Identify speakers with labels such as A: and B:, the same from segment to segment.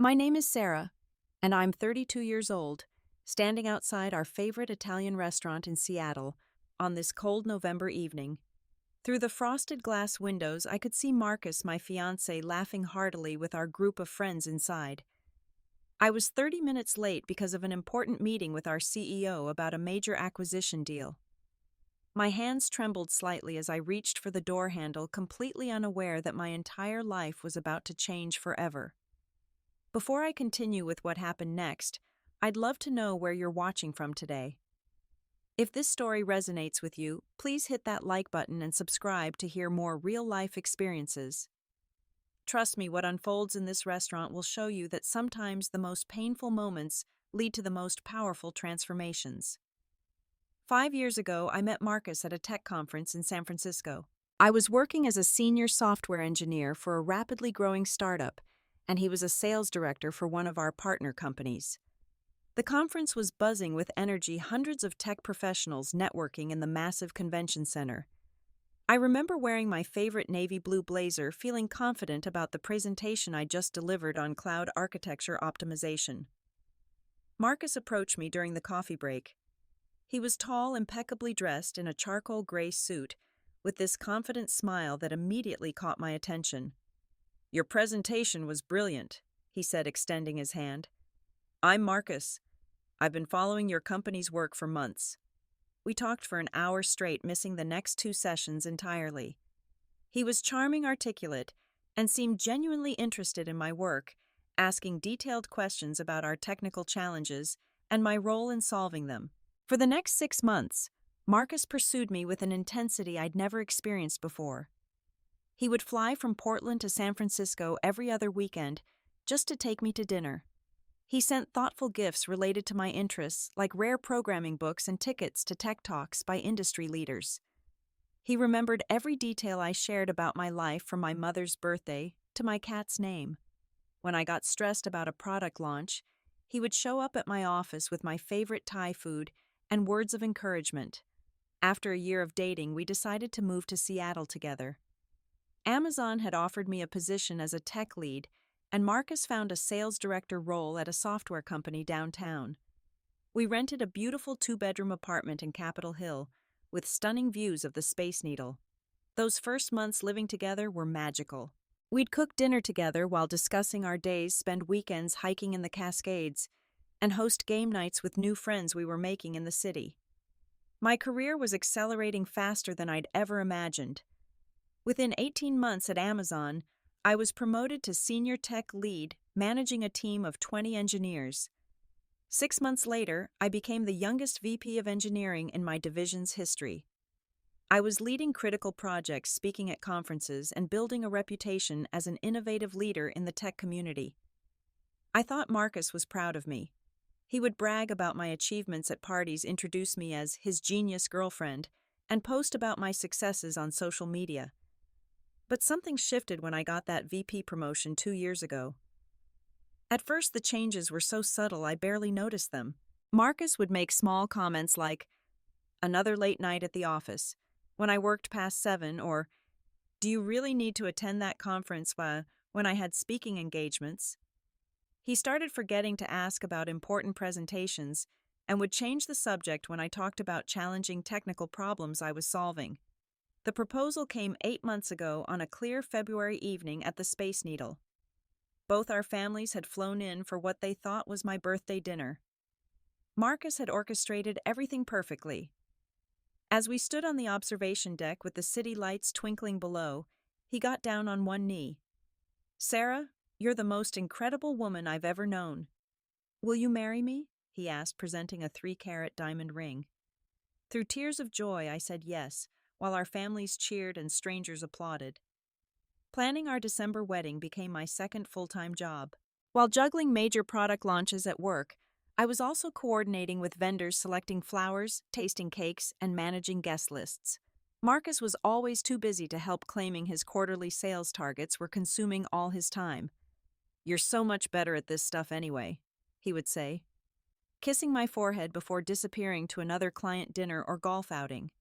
A: My name is Sarah, and I'm 32 years old, standing outside our favorite Italian restaurant in Seattle on this cold November evening. Through the frosted glass windows, I could see Marcus, my fiancé, laughing heartily with our group of friends inside. I was 30 minutes late because of an important meeting with our CEO about a major acquisition deal. My hands trembled slightly as I reached for the door handle, completely unaware that my entire life was about to change forever. Before I continue with what happened next, I'd love to know where you're watching from today. If this story resonates with you, please hit that like button and subscribe to hear more real-life experiences. Trust me, what unfolds in this restaurant will show you that sometimes the most painful moments lead to the most powerful transformations. 5 years ago, I met Marcus at a tech conference in San Francisco. I was working as a senior software engineer for a rapidly growing startup, and he was a sales director for one of our partner companies. The conference was buzzing with energy, hundreds of tech professionals networking in the massive convention center. I remember wearing my favorite navy blue blazer, feeling confident about the presentation I just delivered on cloud architecture optimization. Marcus approached me during the coffee break. He was tall, impeccably dressed in a charcoal gray suit, with this confident smile that immediately caught my attention. "Your presentation was brilliant," he said, extending his hand. "I'm Marcus. I've been following your company's work for months." We talked for an hour straight, missing the next two sessions entirely. He was charming, articulate, and seemed genuinely interested in my work, asking detailed questions about our technical challenges and my role in solving them. For the next 6 months, Marcus pursued me with an intensity I'd never experienced before. He would fly from Portland to San Francisco every other weekend just to take me to dinner. He sent thoughtful gifts related to my interests, like rare programming books and tickets to tech talks by industry leaders. He remembered every detail I shared about my life, from my mother's birthday to my cat's name. When I got stressed about a product launch, he would show up at my office with my favorite Thai food and words of encouragement. After a year of dating, we decided to move to Seattle together. Amazon had offered me a position as a tech lead, and Marcus found a sales director role at a software company downtown. We rented a beautiful 2-bedroom apartment in Capitol Hill, with stunning views of the Space Needle. Those first months living together were magical. We'd cook dinner together while discussing our days, spend weekends hiking in the Cascades, and host game nights with new friends we were making in the city. My career was accelerating faster than I'd ever imagined. Within 18 months at Amazon, I was promoted to senior tech lead, managing a team of 20 engineers. 6 months later, I became the youngest VP of engineering in my division's history. I was leading critical projects, speaking at conferences, and building a reputation as an innovative leader in the tech community. I thought Marcus was proud of me. He would brag about my achievements at parties, introduce me as his genius girlfriend, and post about my successes on social media. But something shifted when I got that VP promotion 2 years ago. At first, the changes were so subtle I barely noticed them. Marcus would make small comments like, "Another late night at the office," when I worked past 7, or, "Do you really need to attend that conference when I had speaking engagements?" He started forgetting to ask about important presentations and would change the subject when I talked about challenging technical problems I was solving. The proposal came 8 months ago on a clear February evening at the Space Needle. Both our families had flown in for what they thought was my birthday dinner. Marcus had orchestrated everything perfectly. As we stood on the observation deck with the city lights twinkling below, he got down on one knee. "Sarah, you're the most incredible woman I've ever known. Will you marry me?" he asked, presenting a 3-carat diamond ring. Through tears of joy, I said yes, while our families cheered and strangers applauded. Planning our December wedding became my second full-time job. While juggling major product launches at work, I was also coordinating with vendors, selecting flowers, tasting cakes, and managing guest lists. Marcus was always too busy to help, claiming his quarterly sales targets were consuming all his time. "You're so much better at this stuff anyway," he would say, kissing my forehead before disappearing to another client dinner or golf outing.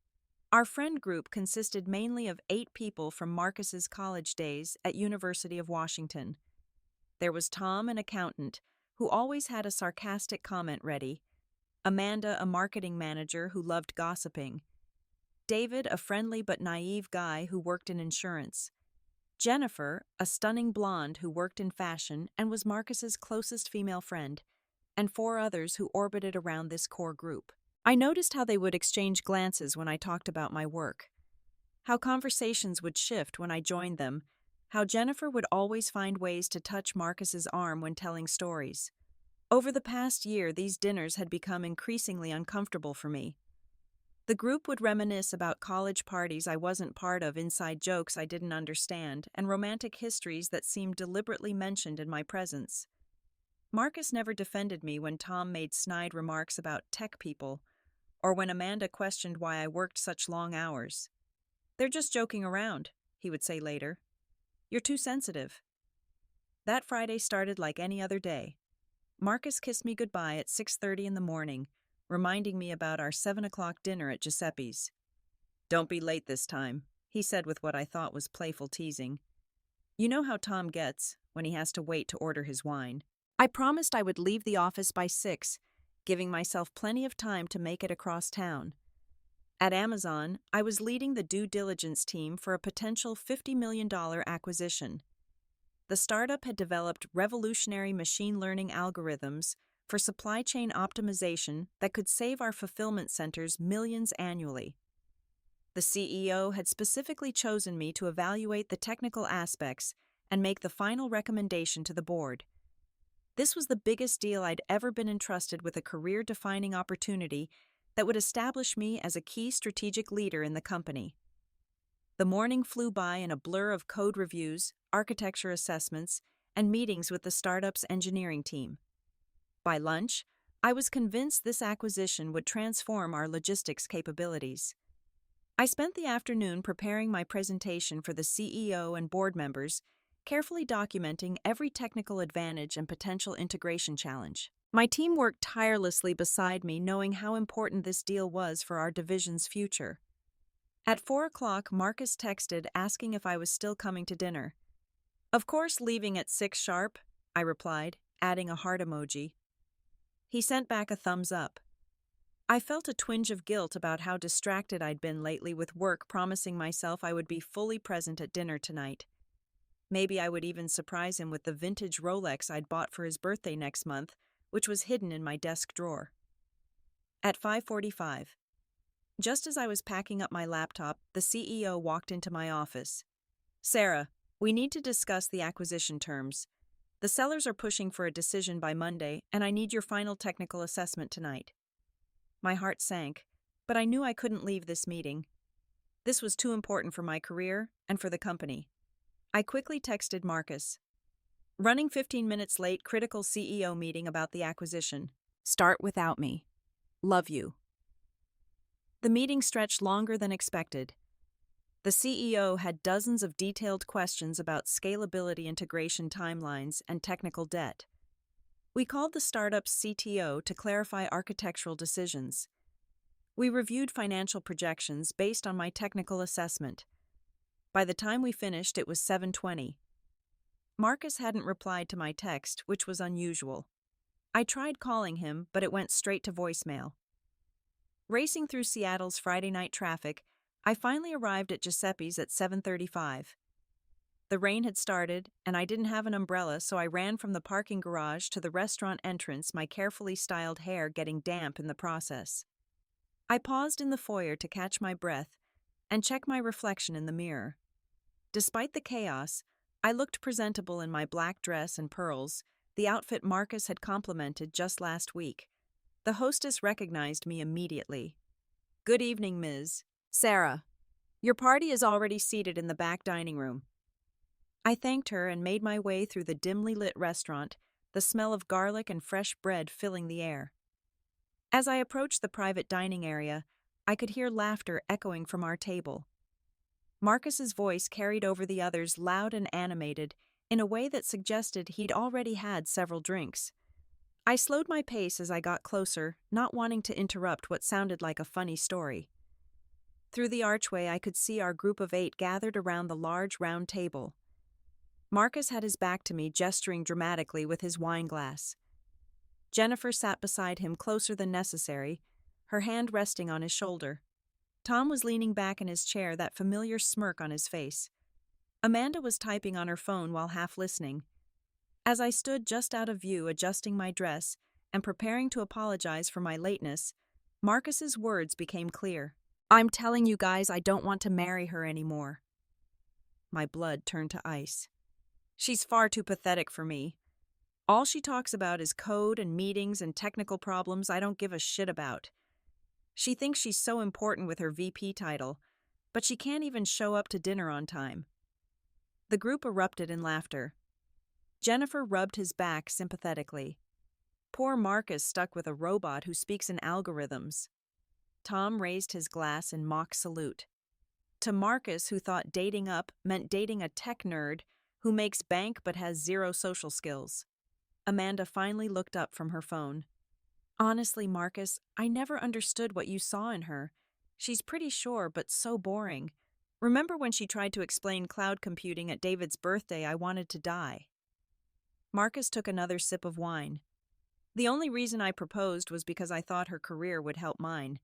A: Our friend group consisted mainly of 8 people from Marcus's college days at University of Washington. There was Tom, an accountant, who always had a sarcastic comment ready, Amanda, a marketing manager who loved gossiping, David, a friendly but naive guy who worked in insurance, Jennifer, a stunning blonde who worked in fashion and was Marcus's closest female friend, and 4 others who orbited around this core group. I noticed how they would exchange glances when I talked about my work, how conversations would shift when I joined them, how Jennifer would always find ways to touch Marcus's arm when telling stories. Over the past year, these dinners had become increasingly uncomfortable for me. The group would reminisce about college parties I wasn't part of, inside jokes I didn't understand, and romantic histories that seemed deliberately mentioned in my presence. Marcus never defended me when Tom made snide remarks about tech people, or when Amanda questioned why I worked such long hours. "They're just joking around," he would say later. "You're too sensitive." That Friday started like any other day. Marcus kissed me goodbye at 6:30 in the morning, reminding me about our 7 o'clock dinner at Giuseppe's. "Don't be late this time," he said with what I thought was playful teasing. You know how Tom gets when he has to wait to order his wine. I promised I would leave the office by 6, giving myself plenty of time to make it across town. At Amazon, I was leading the due diligence team for a potential $50 million acquisition. The startup had developed revolutionary machine learning algorithms for supply chain optimization that could save our fulfillment centers millions annually. The CEO had specifically chosen me to evaluate the technical aspects and make the final recommendation to the board. This was the biggest deal I'd ever been entrusted with, a career-defining opportunity that would establish me as a key strategic leader in the company. The morning flew by in a blur of code reviews, architecture assessments, and meetings with the startup's engineering team. By lunch, I was convinced this acquisition would transform our logistics capabilities. I spent the afternoon preparing my presentation for the CEO and board members, carefully documenting every technical advantage and potential integration challenge. My team worked tirelessly beside me, knowing how important this deal was for our division's future. At 4 o'clock, Marcus texted asking if I was still coming to dinner. "Of course, leaving at 6 sharp," I replied, adding a heart emoji. He sent back a thumbs up. I felt a twinge of guilt about how distracted I'd been lately with work, promising myself I would be fully present at dinner tonight. Maybe I would even surprise him with the vintage Rolex I'd bought for his birthday next month, which was hidden in my desk drawer. At 5:45, just as I was packing up my laptop, the CEO walked into my office. "Sarah, we need to discuss the acquisition terms. The sellers are pushing for a decision by Monday, and I need your final technical assessment tonight." My heart sank, but I knew I couldn't leave this meeting. This was too important for my career and for the company. I quickly texted Marcus. "Running 15 minutes late, critical CEO meeting about the acquisition. Start without me. Love you." The meeting stretched longer than expected. The CEO had dozens of detailed questions about scalability, integration timelines, and technical debt. We called the startup's CTO to clarify architectural decisions. We reviewed financial projections based on my technical assessment. By the time we finished, it was 7:20. Marcus hadn't replied to my text, which was unusual. I tried calling him, but it went straight to voicemail. Racing through Seattle's Friday night traffic, I finally arrived at Giuseppe's at 7:35. The rain had started, and I didn't have an umbrella, so I ran from the parking garage to the restaurant entrance, my carefully styled hair getting damp in the process. I paused in the foyer to catch my breath and check my reflection in the mirror. Despite the chaos, I looked presentable in my black dress and pearls, the outfit Marcus had complimented just last week. The hostess recognized me immediately. "Good evening, Ms. Sarah. Your party is already seated in the back dining room." I thanked her and made my way through the dimly lit restaurant, the smell of garlic and fresh bread filling the air. As I approached the private dining area, I could hear laughter echoing from our table. Marcus's voice carried over the others, loud and animated, in a way that suggested he'd already had several drinks. I slowed my pace as I got closer, not wanting to interrupt what sounded like a funny story. Through the archway, I could see our group of 8 gathered around the large round table. Marcus had his back to me, gesturing dramatically with his wine glass. Jennifer sat beside him closer than necessary, her hand resting on his shoulder. Tom was leaning back in his chair, that familiar smirk on his face. Amanda was typing on her phone while half listening. As I stood just out of view, adjusting my dress and preparing to apologize for my lateness, Marcus's words became clear. "I'm telling you guys I don't want to marry her anymore." My blood turned to ice. She's far too pathetic for me. All she talks about is code and meetings and technical problems I don't give a shit about. She thinks she's so important with her VP title, but she can't even show up to dinner on time. The group erupted in laughter. Jennifer rubbed his back sympathetically. Poor Marcus stuck with a robot who speaks in algorithms. Tom raised his glass in mock salute. To Marcus, who thought dating up meant dating a tech nerd who makes bank but has zero social skills. Amanda finally looked up from her phone. "Honestly, Marcus, I never understood what you saw in her. She's pretty sure, but so boring. Remember when she tried to explain cloud computing at David's birthday? I wanted to die." Marcus took another sip of wine. "The only reason I proposed was because I thought her career would help mine.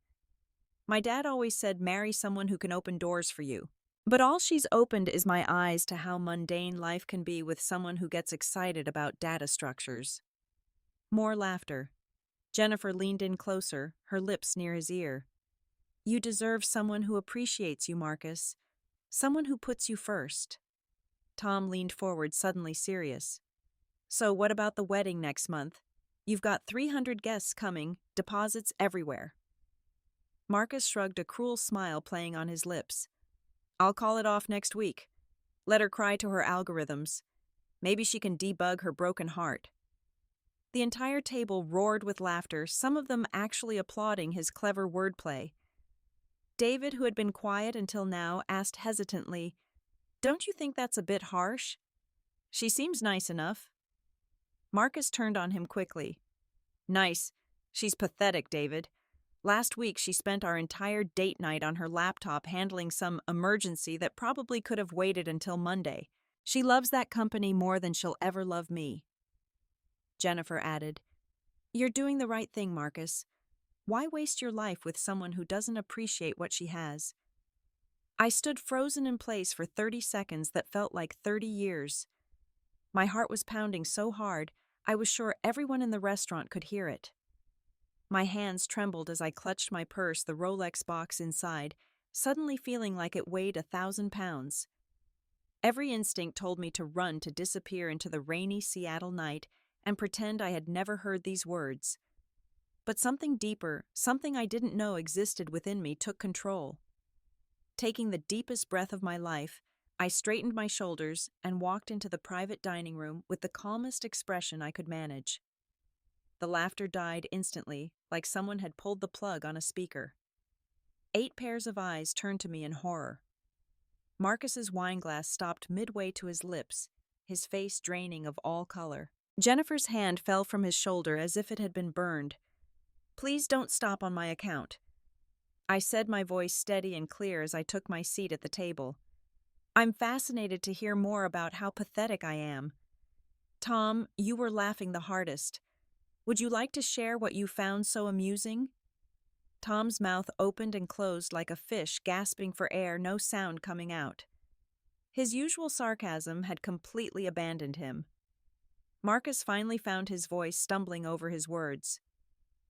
A: My dad always said marry someone who can open doors for you. But all she's opened is my eyes to how mundane life can be with someone who gets excited about data structures." More laughter. Jennifer leaned in closer, her lips near his ear. "You deserve someone who appreciates you, Marcus. Someone who puts you first." Tom leaned forward, suddenly serious. "So what about the wedding next month? You've got 300 guests coming, deposits everywhere." Marcus shrugged, a cruel smile playing on his lips. "I'll call it off next week. Let her cry to her algorithms. Maybe she can debug her broken heart." The entire table roared with laughter, some of them actually applauding his clever wordplay. David, who had been quiet until now, asked hesitantly, "Don't you think that's a bit harsh? She seems nice enough." Marcus turned on him quickly. "Nice. She's pathetic, David. Last week she spent our entire date night on her laptop handling some emergency that probably could have waited until Monday. She loves that company more than she'll ever love me." Jennifer added, "You're doing the right thing, Marcus. Why waste your life with someone who doesn't appreciate what she has?" I stood frozen in place for 30 seconds that felt like 30 years. My heart was pounding so hard, I was sure everyone in the restaurant could hear it. My hands trembled as I clutched my purse, the Rolex box inside, suddenly feeling like it weighed 1,000 pounds. Every instinct told me to run, to disappear into the rainy Seattle night and pretend I had never heard these words. But something deeper, something I didn't know existed within me, took control. Taking the deepest breath of my life, I straightened my shoulders and walked into the private dining room with the calmest expression I could manage. The laughter died instantly, like someone had pulled the plug on a speaker. 8 pairs of eyes turned to me in horror. Marcus's wineglass stopped midway to his lips, his face draining of all color. Jennifer's hand fell from his shoulder as if it had been burned. "Please don't stop on my account," I said, my voice steady and clear as I took my seat at the table. "I'm fascinated to hear more about how pathetic I am. Tom, you were laughing the hardest. Would you like to share what you found so amusing?" Tom's mouth opened and closed like a fish gasping for air, no sound coming out. His usual sarcasm had completely abandoned him. Marcus finally found his voice, stumbling over his words.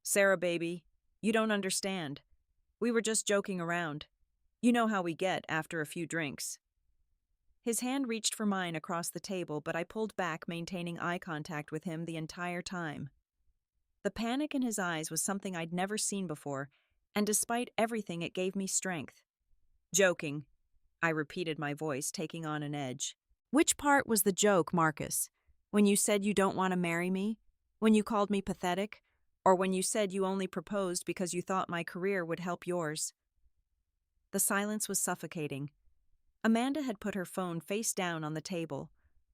A: "Sarah, baby, you don't understand. We were just joking around. You know how we get after a few drinks." His hand reached for mine across the table, but I pulled back, maintaining eye contact with him the entire time. The panic in his eyes was something I'd never seen before, and despite everything, it gave me strength. "Joking," I repeated, my voice taking on an edge. "Which part was the joke, Marcus? When you said you don't want to marry me? When you called me pathetic? Or when you said you only proposed because you thought my career would help yours?" The silence was suffocating. Amanda had put her phone face down on the table,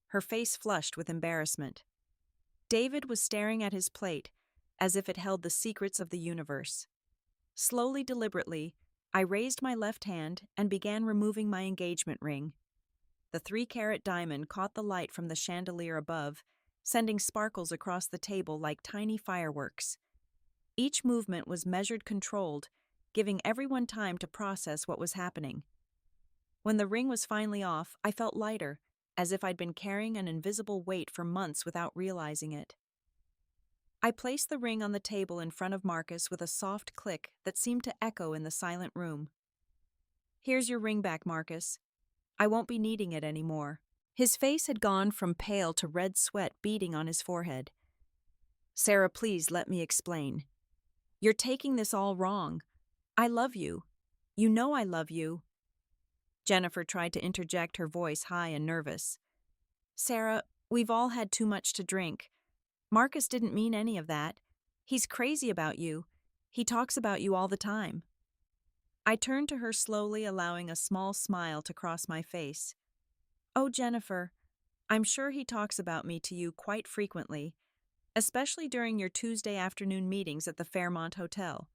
A: her face flushed with embarrassment. David was staring at his plate, as if it held the secrets of the universe. Slowly, deliberately, I raised my left hand and began removing my engagement ring. The 3-carat diamond caught the light from the chandelier above, sending sparkles across the table like tiny fireworks. Each movement was measured, controlled, giving everyone time to process what was happening. When the ring was finally off, I felt lighter, as if I'd been carrying an invisible weight for months without realizing it. I placed the ring on the table in front of Marcus with a soft click that seemed to echo in the silent room. "Here's your ring back, Marcus. I won't be needing it anymore." His face had gone from pale to red sweat beading on his forehead. "Sarah, please let me explain. You're taking this all wrong. I love you. You know I love you." Jennifer tried to interject, her voice high and nervous. "Sarah, we've all had too much to drink. Marcus didn't mean any of that. He's crazy about you. He talks about you all the time." I turned to her slowly, allowing a small smile to cross my face. "Oh, Jennifer, I'm sure he talks about me to you quite frequently, especially during your Tuesday afternoon meetings at the Fairmont Hotel.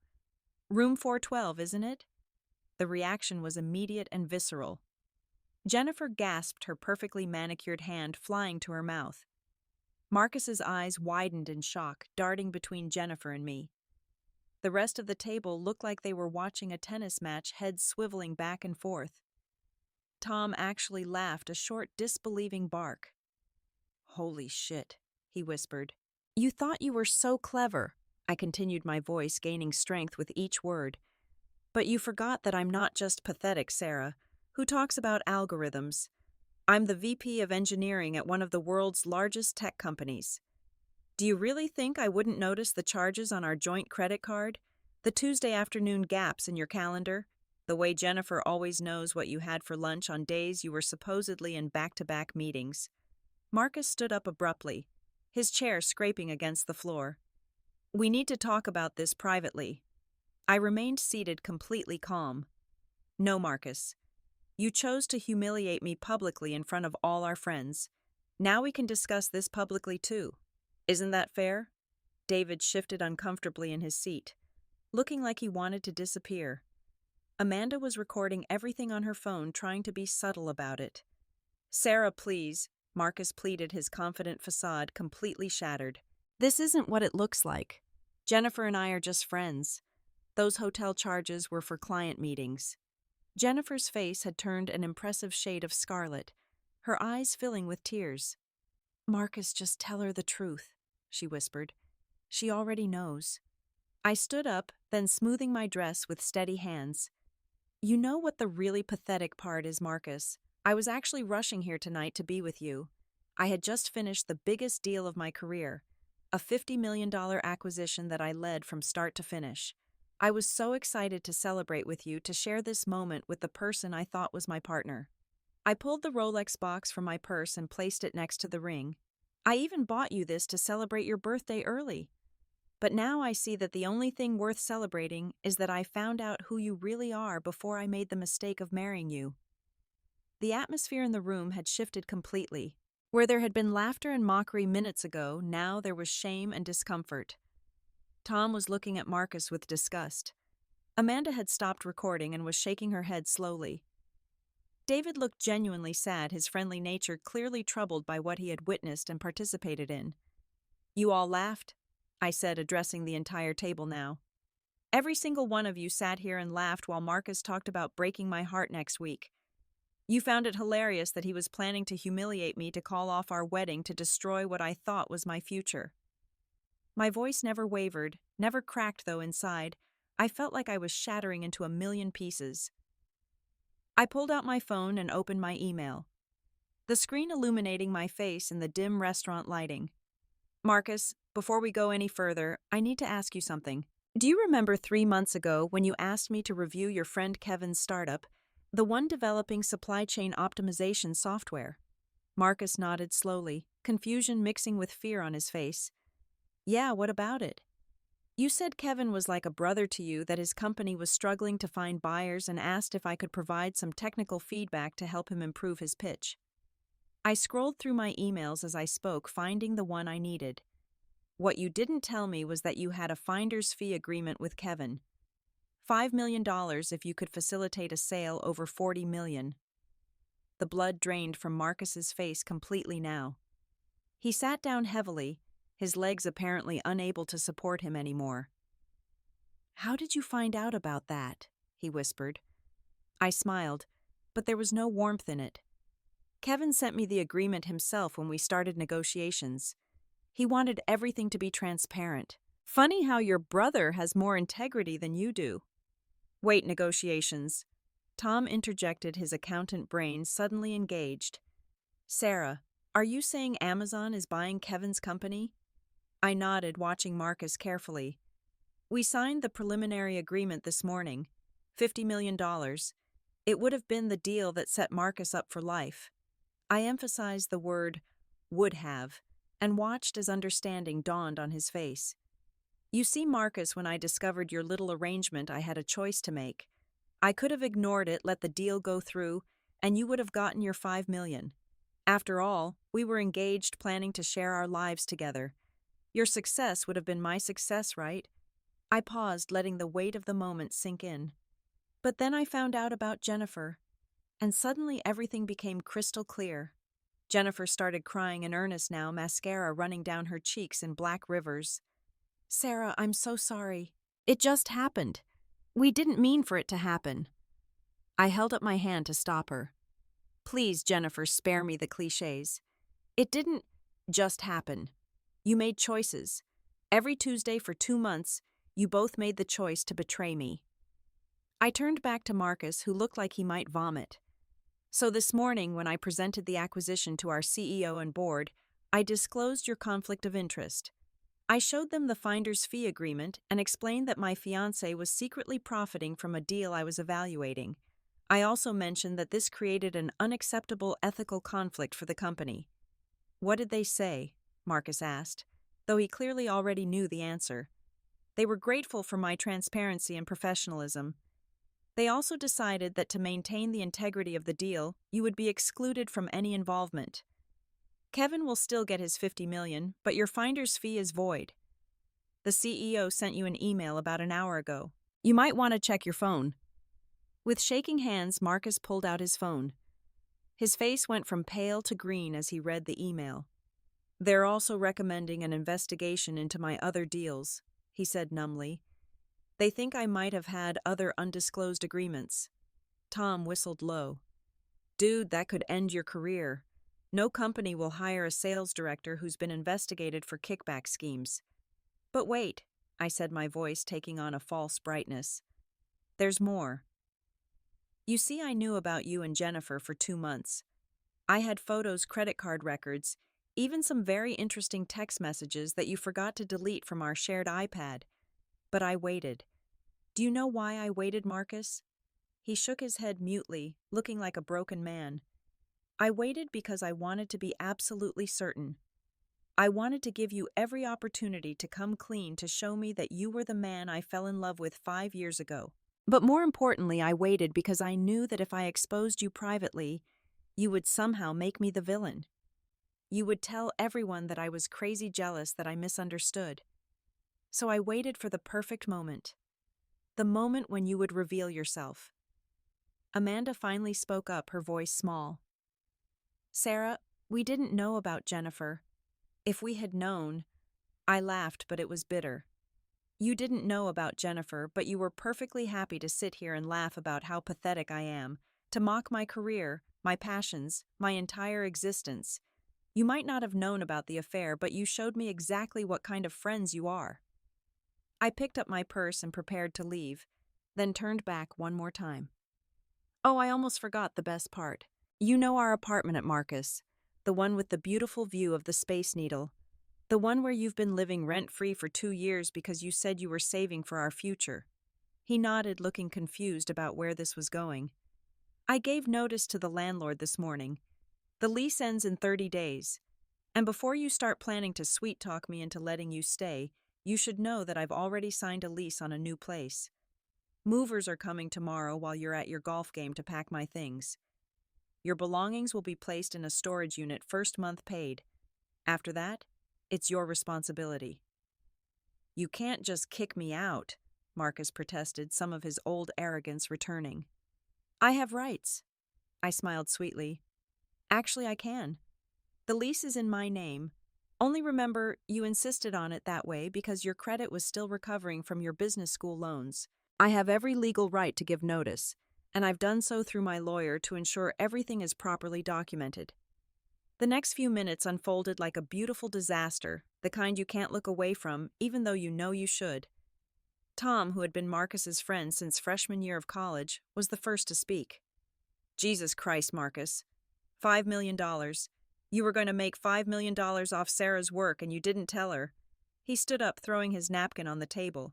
A: Room 412, isn't it?" The reaction was immediate and visceral. Jennifer gasped, her perfectly manicured hand flying to her mouth. Marcus's eyes widened in shock, darting between Jennifer and me. The rest of the table looked like they were watching a tennis match, heads swiveling back and forth. Tom actually laughed, a short, disbelieving bark. "Holy shit," he whispered. "You thought you were so clever," I continued, my voice gaining strength with each word. "But you forgot that I'm not just pathetic Sarah, who talks about algorithms. I'm the VP of engineering at one of the world's largest tech companies. Do you really think I wouldn't notice the charges on our joint credit card? The Tuesday afternoon gaps in your calendar? The way Jennifer always knows what you had for lunch on days you were supposedly in back-to-back meetings?" Marcus stood up abruptly, his chair scraping against the floor. "We need to talk about this privately." I remained seated, completely calm. "No, Marcus. You chose to humiliate me publicly in front of all our friends. Now we can discuss this publicly too. Isn't that fair?" David shifted uncomfortably in his seat, looking like he wanted to disappear. Amanda was recording everything on her phone, trying to be subtle about it. "Sarah, please," Marcus pleaded, his confident facade completely shattered. "This isn't what it looks like. Jennifer and I are just friends. Those hotel charges were for client meetings." Jennifer's face had turned an impressive shade of scarlet, her eyes filling with tears. "Marcus, just tell her the truth," she whispered. "She already knows." I stood up, then smoothing my dress with steady hands. "You know what the really pathetic part is, Marcus? I was actually rushing here tonight to be with you. I had just finished the biggest deal of my career, a $50 million acquisition that I led from start to finish. I was so excited to celebrate with you, to share this moment with the person I thought was my partner. I pulled the Rolex box from my purse and placed it next to the ring. I even bought you this to celebrate your birthday early. But now I see that the only thing worth celebrating is that I found out who you really are before I made the mistake of marrying you." The atmosphere in the room had shifted completely. Where there had been laughter and mockery minutes ago, now there was shame and discomfort. Tom was looking at Marcus with disgust. Amanda had stopped recording and was shaking her head slowly. David looked genuinely sad, his friendly nature clearly troubled by what he had witnessed and participated in. "You all laughed?" I said, addressing the entire table now. "Every single one of you sat here and laughed while Marcus talked about breaking my heart next week. You found it hilarious that he was planning to humiliate me to call off our wedding, to destroy what I thought was my future." My voice never wavered, never cracked, though inside I felt like I was shattering into a million pieces. I pulled out my phone and opened my email, the screen illuminating my face in the dim restaurant lighting. "Marcus, before we go any further, I need to ask you something. Do you remember 3 months ago when you asked me to review your friend Kevin's startup, the one developing supply chain optimization software?" Marcus nodded slowly, confusion mixing with fear on his face. "Yeah, what about it? You said Kevin was like a brother to you, that his company was struggling to find buyers, and asked if I could provide some technical feedback to help him improve his pitch." I scrolled through my emails as I spoke, finding the one I needed. "What you didn't tell me was that you had a finder's fee agreement with Kevin. $5 million if you could facilitate a sale over $40 million. the blood drained from Marcus's face completely now. He sat down heavily, his legs apparently unable to support him anymore. "How did you find out about that?" he whispered. I smiled, but there was no warmth in it. Kevin sent me the agreement himself when we started negotiations. He wanted everything to be transparent. Funny how your brother has more integrity than you do. Wait, negotiations. Tom interjected, his accountant brain suddenly engaged. Sarah, are you saying Amazon is buying Kevin's company? I nodded, watching Marcus carefully. We signed the preliminary agreement this morning. $50 million. It would have been the deal that set Marcus up for life. I emphasized the word would have, and watched as understanding dawned on his face. You see, Marcus, when I discovered your little arrangement, I had a choice to make. I could have ignored it, let the deal go through, and you would have gotten your $5 million. After all, we were engaged, planning to share our lives together. Your success would have been my success, right? I paused, letting the weight of the moment sink in. But then I found out about Jennifer, and suddenly everything became crystal clear. Jennifer started crying in earnest now, mascara running down her cheeks in black rivers. Sarah, I'm so sorry. It just happened. We didn't mean for it to happen. I held up my hand to stop her. Please, Jennifer, spare me the cliches. It didn't just happen. You made choices. Every Tuesday for 2 months, you both made the choice to betray me. I turned back to Marcus, who looked like he might vomit. So this morning, when I presented the acquisition to our CEO and board, I disclosed your conflict of interest. I showed them the finder's fee agreement and explained that my fiancé was secretly profiting from a deal I was evaluating. I also mentioned that this created an unacceptable ethical conflict for the company. What did they say? Marcus asked, though he clearly already knew the answer. They were grateful for my transparency and professionalism. They also decided that to maintain the integrity of the deal, you would be excluded from any involvement. Kevin will still get his $50 million, but your finder's fee is void. The CEO sent you an email about an hour ago. You might want to check your phone. With shaking hands, Marcus pulled out his phone. His face went from pale to green as he read the email. They're also recommending an investigation into my other deals, he said numbly. They think I might have had other undisclosed agreements. Tom whistled low. Dude, that could end your career. No company will hire a sales director who's been investigated for kickback schemes. But wait, I said, my voice taking on a false brightness. There's more. You see, I knew about you and Jennifer for 2 months. I had photos, credit card records, even some very interesting text messages that you forgot to delete from our shared iPad. But I waited. Do you know why I waited, Marcus? He shook his head mutely, looking like a broken man. I waited because I wanted to be absolutely certain. I wanted to give you every opportunity to come clean, to show me that you were the man I fell in love with 5 years ago. But more importantly, I waited because I knew that if I exposed you privately, you would somehow make me the villain. You would tell everyone that I was crazy jealous, that I misunderstood. So I waited for the perfect moment. The moment when you would reveal yourself. Amanda finally spoke up, her voice small. Sarah, we didn't know about Jennifer. If we had known... I laughed, but it was bitter. You didn't know about Jennifer, but you were perfectly happy to sit here and laugh about how pathetic I am, to mock my career, my passions, my entire existence. You might not have known about the affair, but you showed me exactly what kind of friends you are. I picked up my purse and prepared to leave, then turned back one more time. Oh, I almost forgot the best part. You know our apartment at Marcus, the one with the beautiful view of the Space Needle, the one where you've been living rent-free for 2 years because you said you were saving for our future. He nodded, looking confused about where this was going. I gave notice to the landlord this morning. The lease ends in 30 days. And before you start planning to sweet-talk me into letting you stay, you should know that I've already signed a lease on a new place. Movers are coming tomorrow while you're at your golf game to pack my things. Your belongings will be placed in a storage unit, first month paid. After that, it's your responsibility. You can't just kick me out, Marcus protested, some of his old arrogance returning. I have rights. I smiled sweetly. Actually, I can. The lease is in my name. Only remember, you insisted on it that way because your credit was still recovering from your business school loans. I have every legal right to give notice, and I've done so through my lawyer to ensure everything is properly documented. The next few minutes unfolded like a beautiful disaster, the kind you can't look away from, even though you know you should. Tom, who had been Marcus's friend since freshman year of college, was the first to speak. Jesus Christ, Marcus. $5 million. You were going to make $5 million off Sarah's work and you didn't tell her. He stood up, throwing his napkin on the table.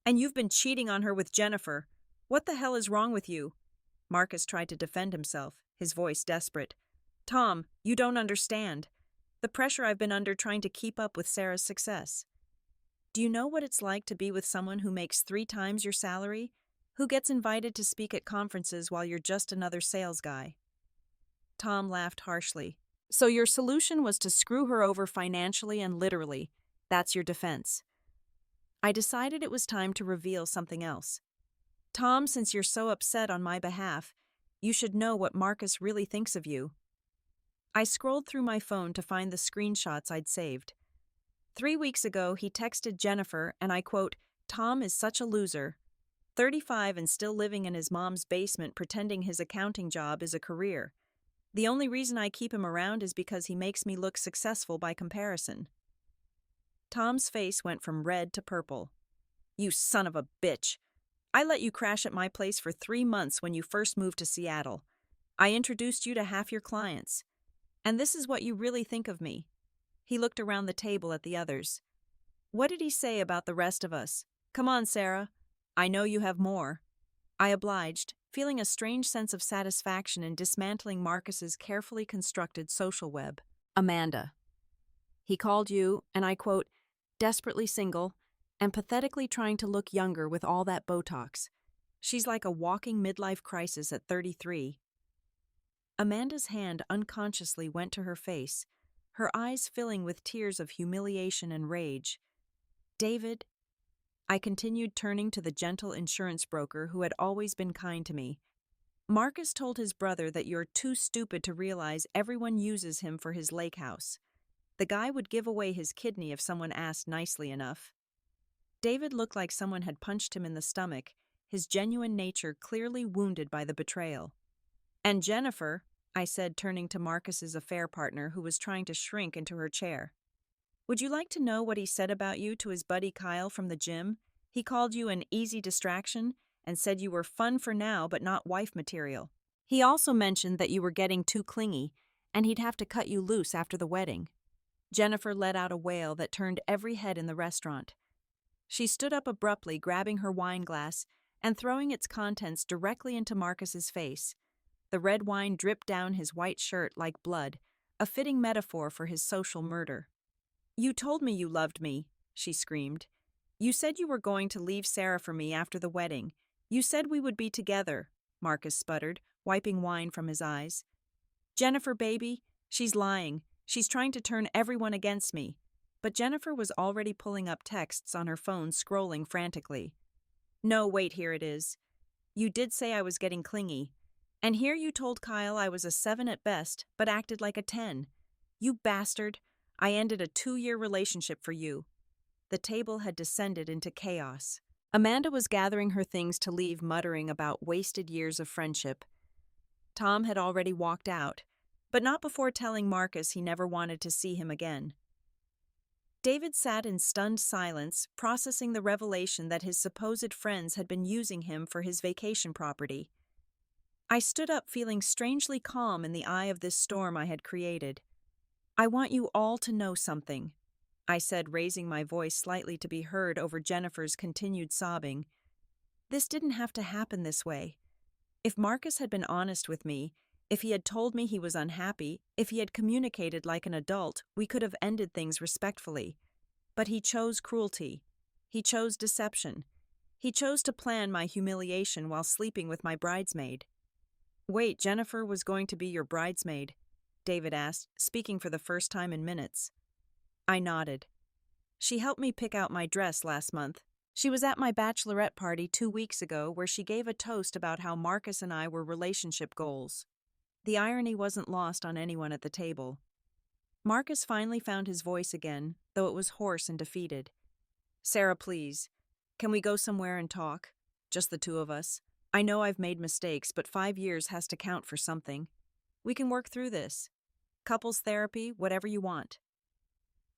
A: And you've been cheating on her with Jennifer. What the hell is wrong with you? Marcus tried to defend himself, his voice desperate. Tom, you don't understand. The pressure I've been under trying to keep up with Sarah's success. Do you know what it's like to be with someone who makes 3 times your salary? Who gets invited to speak at conferences while you're just another sales guy? Tom laughed harshly. So your solution was to screw her over financially and literally. That's your defense. I decided it was time to reveal something else. Tom, since you're so upset on my behalf, you should know what Marcus really thinks of you. I scrolled through my phone to find the screenshots I'd saved. 3 weeks ago, he texted Jennifer, and I quote, Tom is such a loser. 35 and still living in his mom's basement pretending his accounting job is a career. The only reason I keep him around is because he makes me look successful by comparison. Tom's face went from red to purple. You son of a bitch. I let you crash at my place for 3 months when you first moved to Seattle. I introduced you to half your clients. And this is what you really think of me. He looked around the table at the others. What did he say about the rest of us? Come on, Sarah. I know you have more. I obliged, feeling a strange sense of satisfaction in dismantling Marcus's carefully constructed social web. Amanda. He called you, and I quote, desperately single, and pathetically trying to look younger with all that Botox. She's like a walking midlife crisis at 33. Amanda's hand unconsciously went to her face, her eyes filling with tears of humiliation and rage. David, I continued, turning to the gentle insurance broker who had always been kind to me. Marcus told his brother that you're too stupid to realize everyone uses him for his lake house. The guy would give away his kidney if someone asked nicely enough. David looked like someone had punched him in the stomach, his genuine nature clearly wounded by the betrayal. And Jennifer, I said, turning to Marcus's affair partner who was trying to shrink into her chair. Would you like to know what he said about you to his buddy Kyle from the gym? He called you an easy distraction and said you were fun for now but not wife material. He also mentioned that you were getting too clingy and he'd have to cut you loose after the wedding. Jennifer let out a wail that turned every head in the restaurant. She stood up abruptly, grabbing her wine glass and throwing its contents directly into Marcus's face. The red wine dripped down his white shirt like blood, a fitting metaphor for his social murder. You told me you loved me, she screamed. You said you were going to leave Sarah for me after the wedding. You said we would be together, Marcus sputtered, wiping wine from his eyes. Jennifer, baby, she's lying. She's trying to turn everyone against me. But Jennifer was already pulling up texts on her phone, scrolling frantically. No, wait, here it is. You did say I was getting clingy. And here you told Kyle I was a 7 at best, but acted like a 10. You bastard. I ended a 2-year relationship for you. The table had descended into chaos. Amanda was gathering her things to leave, muttering about wasted years of friendship. Tom had already walked out, but not before telling Marcus he never wanted to see him again. David sat in stunned silence, processing the revelation that his supposed friends had been using him for his vacation property. I stood up, feeling strangely calm in the eye of this storm I had created. I want you all to know something, I said, raising my voice slightly to be heard over Jennifer's continued sobbing. This didn't have to happen this way. If Marcus had been honest with me, if he had told me he was unhappy, if he had communicated like an adult, we could have ended things respectfully. But he chose cruelty. He chose deception. He chose to plan my humiliation while sleeping with my bridesmaid. Wait, Jennifer was going to be your bridesmaid? David asked, speaking for the first time in minutes. I nodded. She helped me pick out my dress last month. She was at my bachelorette party 2 weeks ago where she gave a toast about how Marcus and I were relationship goals. The irony wasn't lost on anyone at the table. Marcus finally found his voice again, though it was hoarse and defeated. "Sarah, please. Can we go somewhere and talk? Just the two of us. I know I've made mistakes, but 5 years has to count for something. We can work through this. Couples therapy, whatever you want."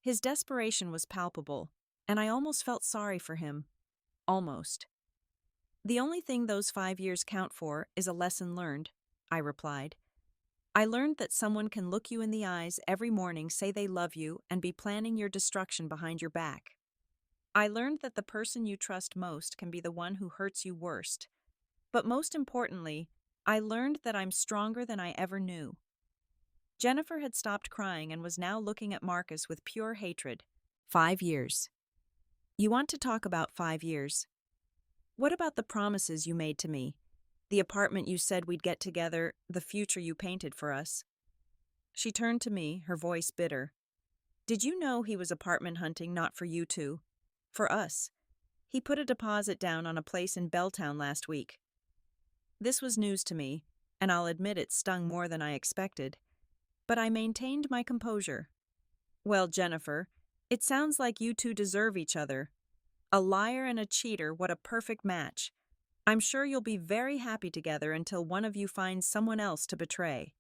A: His desperation was palpable, and I almost felt sorry for him. Almost. "The only thing those 5 years count for is a lesson learned," I replied. "I learned that someone can look you in the eyes every morning, say they love you, and be planning your destruction behind your back. I learned that the person you trust most can be the one who hurts you worst. But most importantly, I learned that I'm stronger than I ever knew." Jennifer had stopped crying and was now looking at Marcus with pure hatred. 5 years. You want to talk about 5 years? What about the promises you made to me? The apartment you said we'd get together, the future you painted for us? She turned to me, her voice bitter. "Did you know he was apartment hunting not for you two? For us. He put a deposit down on a place in Belltown last week." This was news to me, and I'll admit it stung more than I expected. But I maintained my composure. "Well, Jennifer, it sounds like you two deserve each other. A liar and a cheater, what a perfect match. I'm sure you'll be very happy together until one of you finds someone else to betray."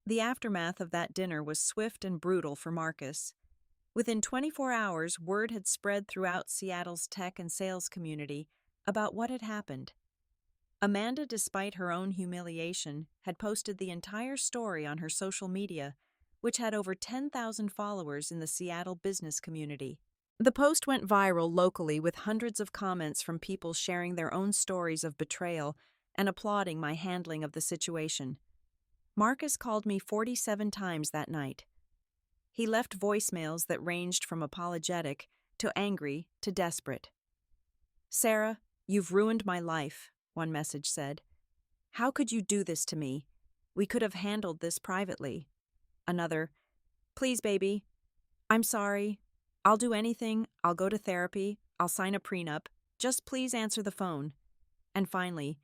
A: The aftermath of that dinner was swift and brutal for Marcus. Within 24 hours, word had spread throughout Seattle's tech and sales community about what had happened. Amanda, despite her own humiliation, had posted the entire story on her social media, which had over 10,000 followers in the Seattle business community. The post went viral locally with hundreds of comments from people sharing their own stories of betrayal and applauding my handling of the situation. Marcus called me 47 times that night. He left voicemails that ranged from apologetic to angry to desperate. "Sarah, you've ruined my life," one message said. "How could you do this to me? We could have handled this privately." Another, "Please, baby. I'm sorry. I'll do anything. I'll go to therapy. I'll sign a prenup. Just please answer the phone." And finally,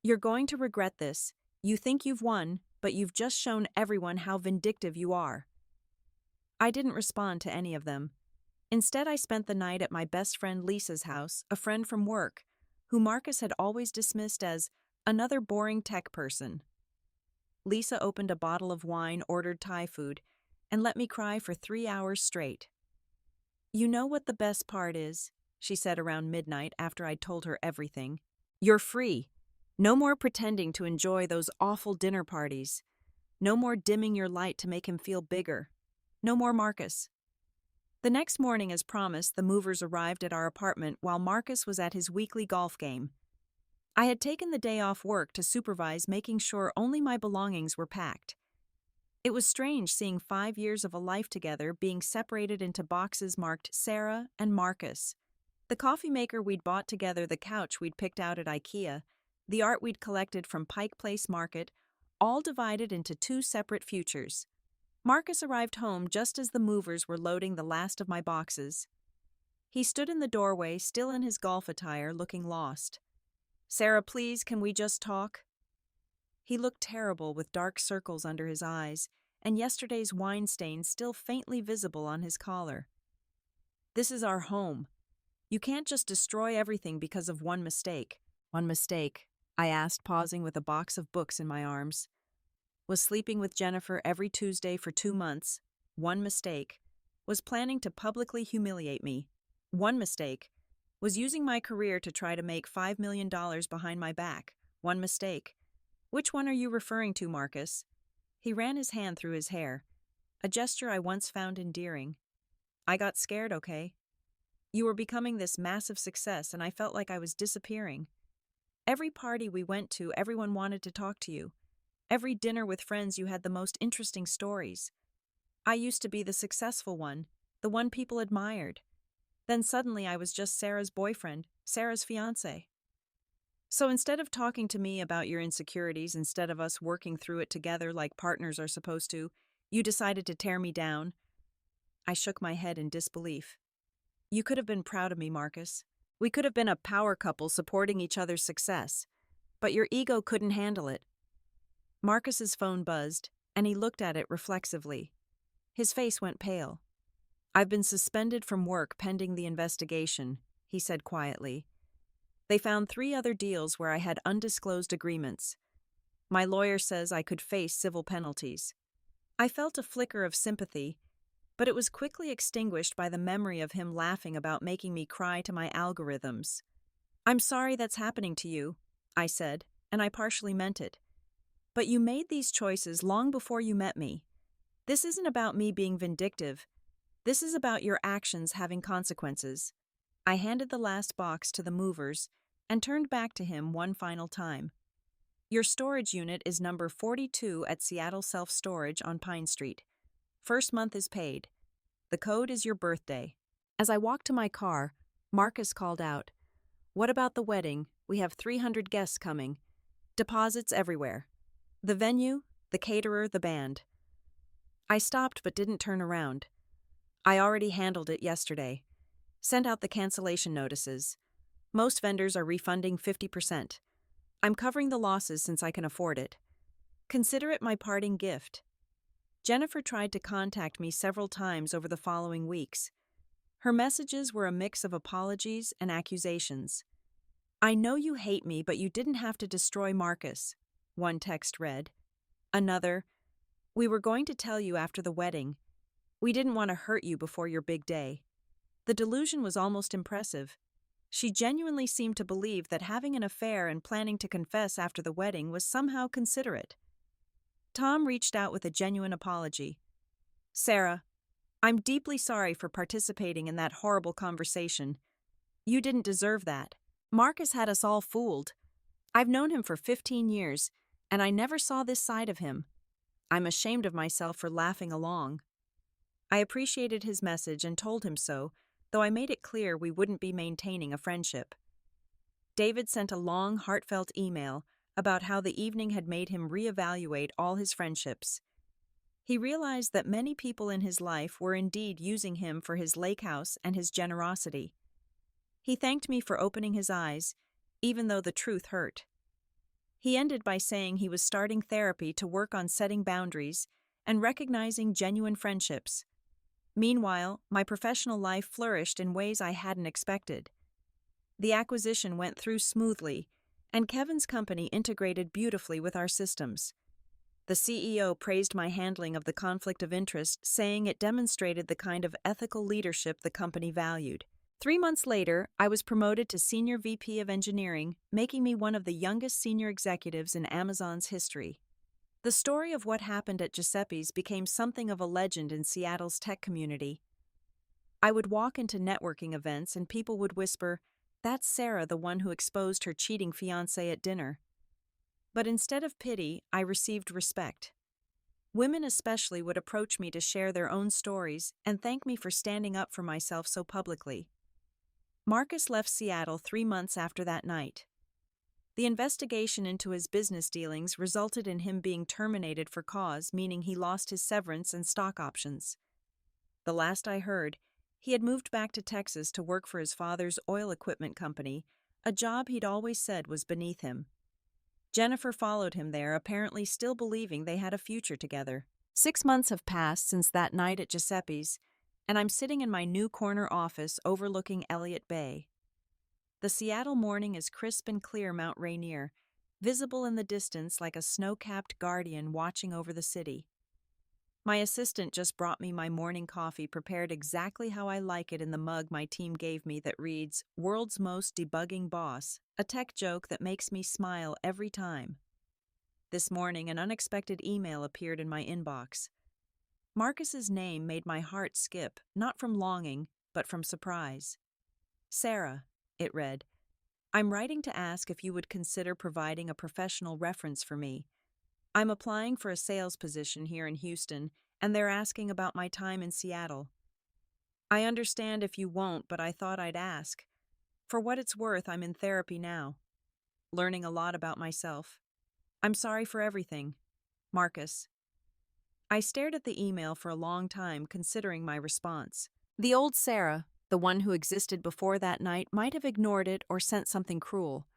A: "You're going to regret this. You think you've won, but you've just shown everyone how vindictive you are." I didn't respond to any of them. Instead, I spent the night at my best friend Lisa's house, a friend from work, who Marcus had always dismissed as another boring tech person. Lisa opened a bottle of wine, ordered Thai food, and let me cry for 3 hours straight. "You know what the best part is?" she said around midnight after I'd told her everything. "You're free. No more pretending to enjoy those awful dinner parties. No more dimming your light to make him feel bigger. No more Marcus." The next morning, as promised, the movers arrived at our apartment while Marcus was at his weekly golf game. I had taken the day off work to supervise making sure only my belongings were packed. It was strange seeing 5 years of a life together being separated into boxes marked Sarah and Marcus. The coffee maker we'd bought together, the couch we'd picked out at IKEA, the art we'd collected from Pike Place Market, all divided into two separate futures. Marcus arrived home just as the movers were loading the last of my boxes. He stood in the doorway, still in his golf attire, looking lost. "Sarah, please, can we just talk?" He looked terrible with dark circles under his eyes, and yesterday's wine stain still faintly visible on his collar. "This is our home. You can't just destroy everything because of one mistake." "One mistake?" I asked, pausing with a box of books in my arms. "Was sleeping with Jennifer every Tuesday for 2 months. One mistake. Was planning to publicly humiliate me. One mistake. Was using my career to try to make $5 million behind my back. One mistake. Which one are you referring to, Marcus?" He ran his hand through his hair, a gesture I once found endearing. "I got scared, okay? You were becoming this massive success, and I felt like I was disappearing. Every party we went to, everyone wanted to talk to you. Every dinner with friends, you had the most interesting stories. I used to be the successful one, the one people admired. Then suddenly I was just Sarah's boyfriend, Sarah's fiancé. So instead of talking to me about your insecurities, instead of us working through it together like partners are supposed to, you decided to tear me down." I shook my head in disbelief. "You could have been proud of me, Marcus. We could have been a power couple supporting each other's success. But your ego couldn't handle it." Marcus's phone buzzed, and he looked at it reflexively. His face went pale. "I've been suspended from work pending the investigation," he said quietly. "They found 3 other deals where I had undisclosed agreements. My lawyer says I could face civil penalties." I felt a flicker of sympathy, but it was quickly extinguished by the memory of him laughing about making me cry to my algorithms. "I'm sorry that's happening to you," I said, and I partially meant it. "But you made these choices long before you met me. This isn't about me being vindictive. This is about your actions having consequences." I handed the last box to the movers and turned back to him one final time. "Your storage unit is number 42 at Seattle Self-Storage on Pine Street. First month is paid. The code is your birthday." As I walked to my car, Marcus called out, "What about the wedding? We have 300 guests coming. Deposits everywhere. The venue, the caterer, the band." I stopped but didn't turn around. "I already handled it yesterday. Sent out the cancellation notices. Most vendors are refunding 50%. I'm covering the losses since I can afford it. Consider it my parting gift." Jennifer tried to contact me several times over the following weeks. Her messages were a mix of apologies and accusations. "I know you hate me, but you didn't have to destroy Marcus," one text read. Another, "We were going to tell you after the wedding. We didn't want to hurt you before your big day." The delusion was almost impressive. She genuinely seemed to believe that having an affair and planning to confess after the wedding was somehow considerate. Tom reached out with a genuine apology. "Sarah, I'm deeply sorry for participating in that horrible conversation. You didn't deserve that. Marcus had us all fooled. I've known him for 15 years, and I never saw this side of him. I'm ashamed of myself for laughing along." I appreciated his message and told him so, though I made it clear we wouldn't be maintaining a friendship. David sent a long, heartfelt email about how the evening had made him reevaluate all his friendships. He realized that many people in his life were indeed using him for his lake house and his generosity. He thanked me for opening his eyes, even though the truth hurt. He ended by saying he was starting therapy to work on setting boundaries and recognizing genuine friendships. Meanwhile, my professional life flourished in ways I hadn't expected. The acquisition went through smoothly, and Kevin's company integrated beautifully with our systems. The CEO praised my handling of the conflict of interest, saying it demonstrated the kind of ethical leadership the company valued. 3 months later, I was promoted to Senior VP of Engineering, making me one of the youngest senior executives in Amazon's history. The story of what happened at Giuseppe's became something of a legend in Seattle's tech community. I would walk into networking events and people would whisper, "That's Sarah, the one who exposed her cheating fiancé at dinner." But instead of pity, I received respect. Women especially would approach me to share their own stories and thank me for standing up for myself so publicly. Marcus left Seattle 3 months after that night. The investigation into his business dealings resulted in him being terminated for cause, meaning he lost his severance and stock options. The last I heard, he had moved back to Texas to work for his father's oil equipment company, a job he'd always said was beneath him. Jennifer followed him there, apparently still believing they had a future together. 6 months have passed since that night at Giuseppe's, and I'm sitting in my new corner office overlooking Elliott Bay. The Seattle morning is crisp and clear Mount Rainier, visible in the distance like a snow-capped guardian watching over the city. My assistant just brought me my morning coffee prepared exactly how I like it in the mug my team gave me that reads, "World's Most Debugging Boss," a tech joke that makes me smile every time. This morning, an unexpected email appeared in my inbox. Marcus's name made my heart skip, not from longing, but from surprise. "Sarah," it read, "I'm writing to ask if you would consider providing a professional reference for me. I'm applying for a sales position here in Houston, and they're asking about my time in Seattle. I understand if you won't, but I thought I'd ask. For what it's worth, I'm in therapy now, learning a lot about myself. I'm sorry for everything. Marcus." I stared at the email for a long time, considering my response. The old Sarah, the one who existed before that night, might have ignored it or sent something cruel,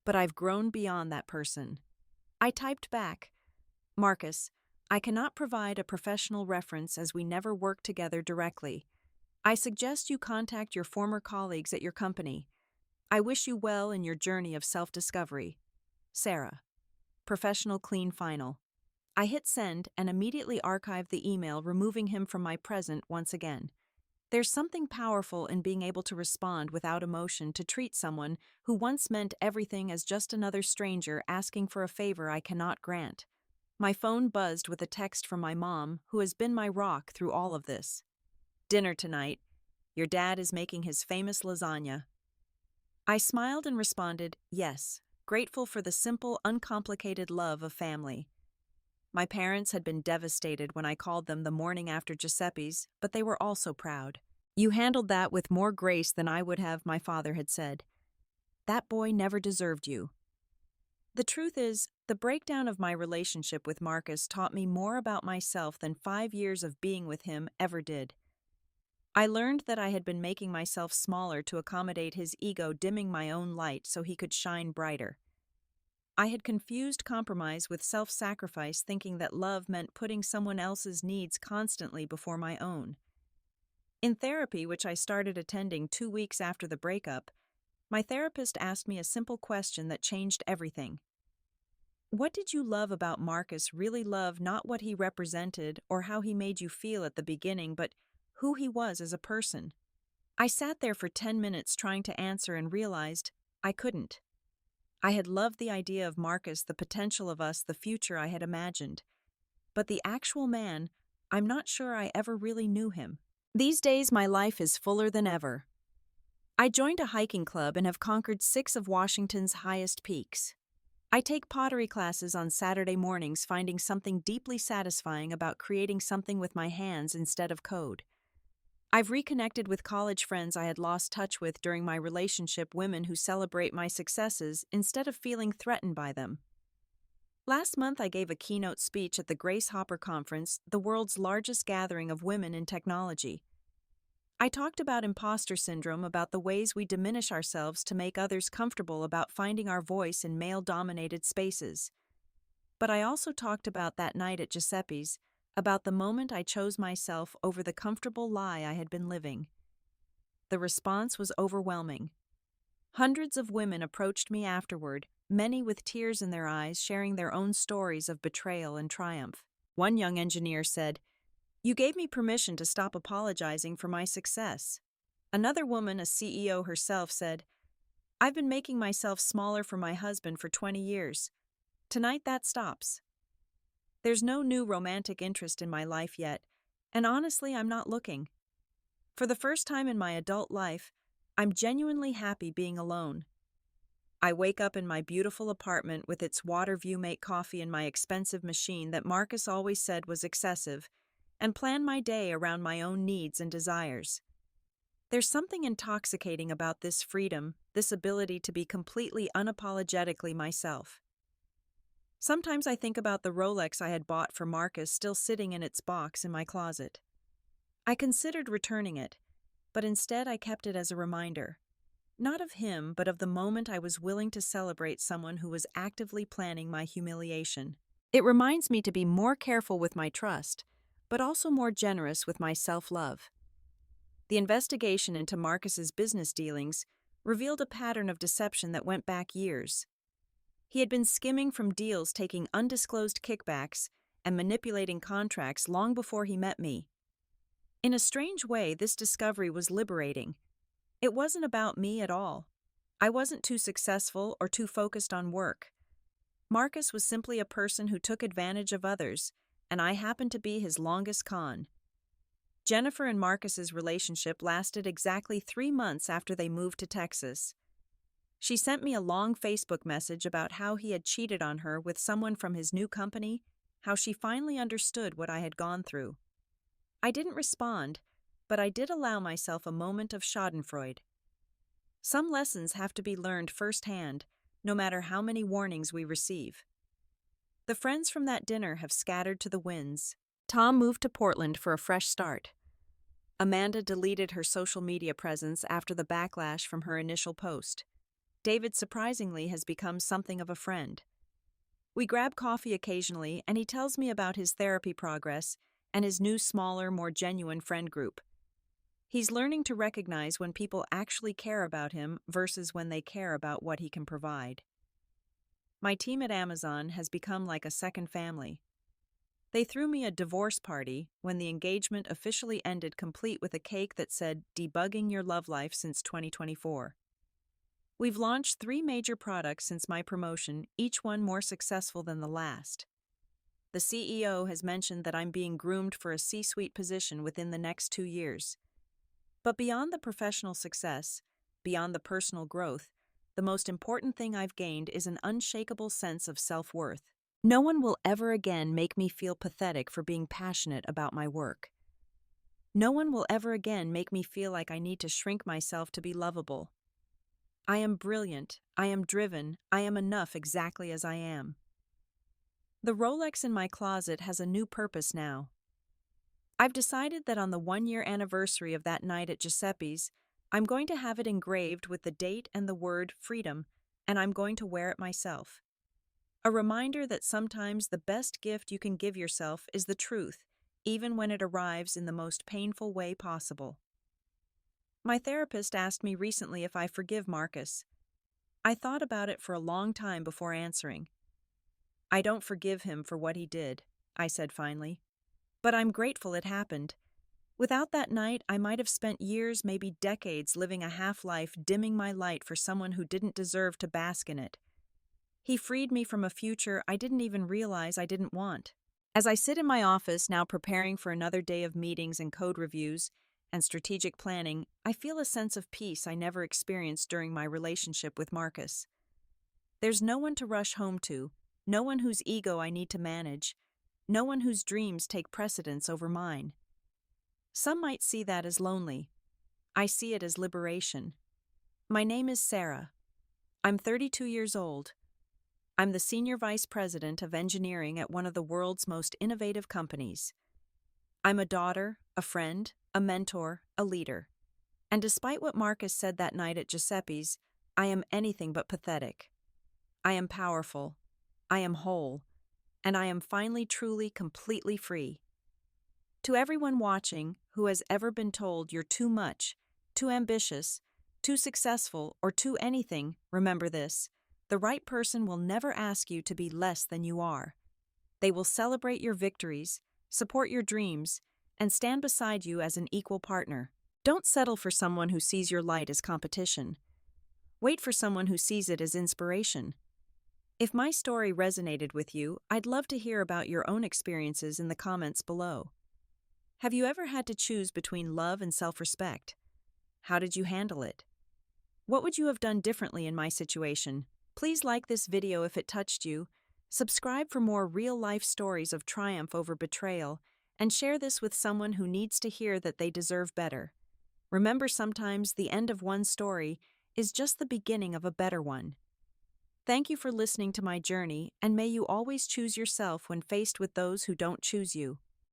A: but I've grown beyond that person. I typed back, Marcus, I cannot provide a professional reference as we never worked together directly. I suggest you contact your former colleagues at your company. I wish you well in your journey of self-discovery. Sarah. Professional clean final. I hit send and immediately archived the email, removing him from my present once again. There's something powerful in being able to respond without emotion to treat someone who once meant everything as just another stranger asking for a favor I cannot grant. My phone buzzed with a text from my mom, who has been my rock through all of this. Dinner tonight. Your dad is making his famous lasagna. I smiled and responded, yes, grateful for the simple, uncomplicated love of family. My parents had been devastated when I called them the morning after Giuseppe's, but they were also proud. You handled that with more grace than I would have, my father had said. That boy never deserved you. The truth is, the breakdown of my relationship with Marcus taught me more about myself than 5 years of being with him ever did. I learned that I had been making myself smaller to accommodate his ego, dimming my own light so he could shine brighter. I had confused compromise with self-sacrifice, thinking that love meant putting someone else's needs constantly before my own. In therapy, which I started attending 2 weeks after the breakup, my therapist asked me a simple question that changed everything. What did you love about Marcus? Really love not what he represented or how he made you feel at the beginning, but who he was as a person. I sat there for 10 minutes trying to answer and realized I couldn't. I had loved the idea of Marcus, the potential of us, the future I had imagined. But the actual man, I'm not sure I ever really knew him. These days, my life is fuller than ever. I joined a hiking club and have conquered 6 of Washington's highest peaks. I take pottery classes on Saturday mornings, finding something deeply satisfying about creating something with my hands instead of code. I've reconnected with college friends I had lost touch with during my relationship, women who celebrate my successes instead of feeling threatened by them. Last month, I gave a keynote speech at the Grace Hopper Conference, the world's largest gathering of women in technology. I talked about imposter syndrome, about the ways we diminish ourselves to make others comfortable, about finding our voice in male-dominated spaces. But I also talked about that night at Giuseppe's, about the moment I chose myself over the comfortable lie I had been living. The response was overwhelming. Hundreds of women approached me afterward, many with tears in their eyes, sharing their own stories of betrayal and triumph. One young engineer said, "You gave me permission to stop apologizing for my success." Another woman, a CEO herself, said, "I've been making myself smaller for my husband for 20 years. Tonight that stops. There's no new romantic interest in my life yet, and honestly, I'm not looking. For the first time in my adult life, I'm genuinely happy being alone. I wake up in my beautiful apartment with its water view, make coffee, and my expensive machine that Marcus always said was excessive, and plan my day around my own needs and desires. There's something intoxicating about this freedom, this ability to be completely unapologetically myself. Sometimes I think about the Rolex I had bought for Marcus still sitting in its box in my closet. I considered returning it, but instead I kept it as a reminder, not of him, but of the moment I was willing to celebrate someone who was actively planning my humiliation. It reminds me to be more careful with my trust, but also more generous with my self-love. The investigation into Marcus's business dealings revealed a pattern of deception that went back years. He had been skimming from deals, taking undisclosed kickbacks, and manipulating contracts long before he met me. In a strange way, this discovery was liberating. It wasn't about me at all. I wasn't too successful or too focused on work. Marcus was simply a person who took advantage of others, and I happened to be his longest con. Jennifer and Marcus's relationship lasted exactly 3 months after they moved to Texas. She sent me a long Facebook message about how he had cheated on her with someone from his new company, how she finally understood what I had gone through. I didn't respond, but I did allow myself a moment of schadenfreude. Some lessons have to be learned firsthand, no matter how many warnings we receive. The friends from that dinner have scattered to the winds. Tom moved to Portland for a fresh start. Amanda deleted her social media presence after the backlash from her initial post. David surprisingly has become something of a friend. We grab coffee occasionally, and he tells me about his therapy progress and his new, smaller, more genuine friend group. He's learning to recognize when people actually care about him versus when they care about what he can provide. My team at Amazon has become like a second family. They threw me a divorce party when the engagement officially ended, complete with a cake that said, "Debugging your love life since 2024. We've launched 3 major products since my promotion, each one more successful than the last. The CEO has mentioned that I'm being groomed for a C-suite position within the next 2 years. But beyond the professional success, beyond the personal growth, the most important thing I've gained is an unshakable sense of self-worth. No one will ever again make me feel pathetic for being passionate about my work. No one will ever again make me feel like I need to shrink myself to be lovable. I am brilliant, I am driven, I am enough exactly as I am. The Rolex in my closet has a new purpose now. I've decided that on the 1-year anniversary of that night at Giuseppe's, I'm going to have it engraved with the date and the word freedom, and I'm going to wear it myself. A reminder that sometimes the best gift you can give yourself is the truth, even when it arrives in the most painful way possible. My therapist asked me recently if I forgive Marcus. I thought about it for a long time before answering. I don't forgive him for what he did, I said finally. But I'm grateful it happened. Without that night, I might have spent years, maybe decades, living a half-life, dimming my light for someone who didn't deserve to bask in it. He freed me from a future I didn't even realize I didn't want. As I sit in my office now preparing for another day of meetings and code reviews and strategic planning, I feel a sense of peace I never experienced during my relationship with Marcus. There's no one to rush home to, no one whose ego I need to manage, no one whose dreams take precedence over mine. Some might see that as lonely. I see it as liberation. My name is Sarah. I'm 32 years old. I'm the Senior Vice President of Engineering at one of the world's most innovative companies. I'm a daughter, a friend, a mentor, a leader. And despite what Marcus said that night at Giuseppe's, I am anything but pathetic. I am powerful. I am whole. And I am finally, truly, completely free. To everyone watching who has ever been told you're too much, too ambitious, too successful, or too anything, remember this: the right person will never ask you to be less than you are. They will celebrate your victories, support your dreams, and stand beside you as an equal partner. Don't settle for someone who sees your light as competition. Wait for someone who sees it as inspiration. If my story resonated with you, I'd love to hear about your own experiences in the comments below. Have you ever had to choose between love and self-respect? How did you handle it? What would you have done differently in my situation? Please like this video if it touched you, subscribe for more real-life stories of triumph over betrayal, and share this with someone who needs to hear that they deserve better. Remember, sometimes the end of one story is just the beginning of a better one. Thank you for listening to my journey, and may you always choose yourself when faced with those who don't choose you.